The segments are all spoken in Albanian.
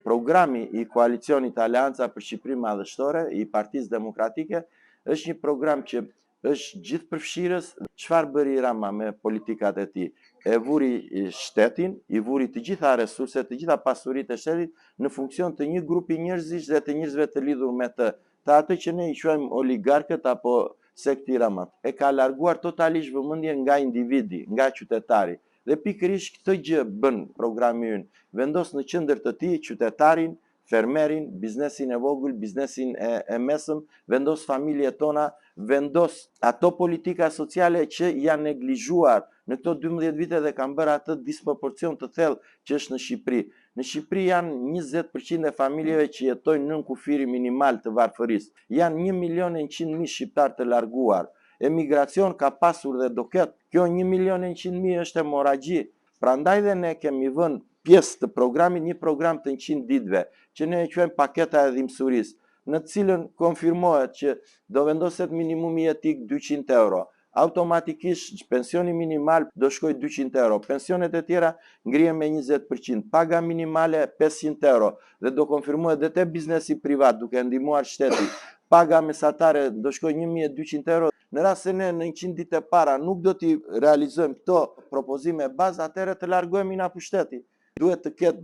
Programi i koalicionit Aleanca për Shqipërinë Madhështore i Partisë Demokratike është një program që është gjithë përfshirës. Çfarë bëri Rama me politikat e tij? E vuri shtetin, i vuri të gjitha resurset, të gjitha pasuritë e shtetit në funksion të një grupi njerëzish dhe të njerëzve të lidhur me të atë që ne i quajmë oligarkët apo sekti Rama. E ka larguar totalisht vëmendjen nga individi, nga qytetari. Dhe pikërisht këtë gjë bën programi ynë. Vendos në qendër të tij qytetarin, fermerin, biznesin e vogël, biznesin e mesëm, vendos familjet tona, vendos ato politika sociale që janë neglizhuar në këto 12 vite dhe kanë bërë atë disproporcion të thellë që është në Shqipëri. Në Shqipëri janë 20% e familjeve që jetojnë nën kufiri minimal të varfërisë. Janë 1.100.000 shqiptar të larguar. Emigracion ka pasur dhe do ketë. Kjo 1.100.000 është hemorragji. Prandaj dhe ne kemi vënë pjesë të programit, një program të 100 ditëve, që ne e quajmë paketa e dhimbësurisë, në cilën konfirmohet që do vendoset minimumi jetik 200 euro. Automatikisht pensioni minimal do shkojë 200 euro, pensionet e tjera ngrihen me 20%, paga minimale 500 euro dhe do konfirmohet edhe te biznesi privat duke ndihmuar shteti. Paga mesatare do shkojë 1.200 euro. Në rast se ne në 100 ditë e para nuk do t'i realizojmë këto propozime bazë, atëherë të largohemi nga pushteti. Duhet të ketë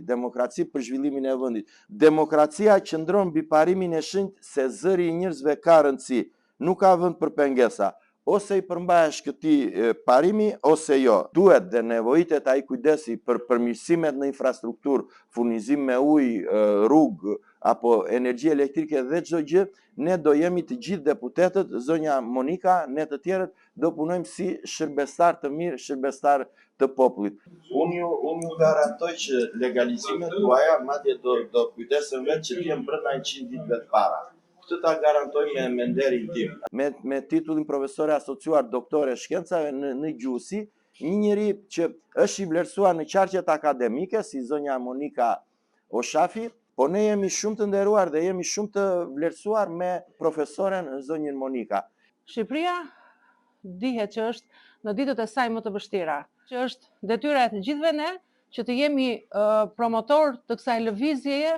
demokraci për zhvillimin e vendit. Demokracia qëndron mbi parimin e shenjtë se zëri i njerëzve ka rëndësi. Nuk ka vend për pengesa. Ose i përmbahesh këtij parimi ose jo. Duhet dhe nevojitet ai kujdesi për përmirësimet në infrastrukturë, furnizim me ujë, rrugë apo energji elektrike dhe çdo gjë, ne do jemi të gjithë deputetët, zonja Monika, ne të tjerët do punojmë si shërbestar të mirë, shërbestar të popullit. Unë ju garantoj që legalizimet tuaja madje do kujdesen vetë që t'jem brenda 100 ditëve të para. Këtë ta garantoj me nderin tim. Me titullin profesore asociuar doktore shkencave në gjuhësi, një njeri që është i vlerësuar në qarqet akademike, si zonja Monika Oshafi, po ne jemi shumë të nderuar dhe jemi shumë të vlerësuar me profesoren zonjën Monika. Shqipëria dihet që është në ditët e saj më të vështira, që është detyra e të gjithëve ne që të jemi promotor të kësaj lëvizjeje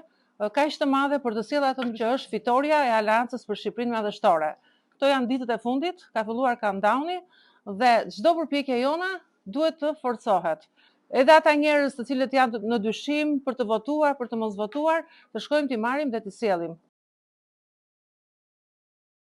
kaq të madhe për të sjellë atë që është fitoria e Aleancës për Shqipërinë Madhështore. Këto janë ditët e fundit, ka filluar countdowni dhe çdo përpjekje jona duhet të forcohet. Edhe ata njerëz të cilët janë në dyshim për të votuar, për të mos votuar, të shkojmë t'i marrim dhe t'i sjellim.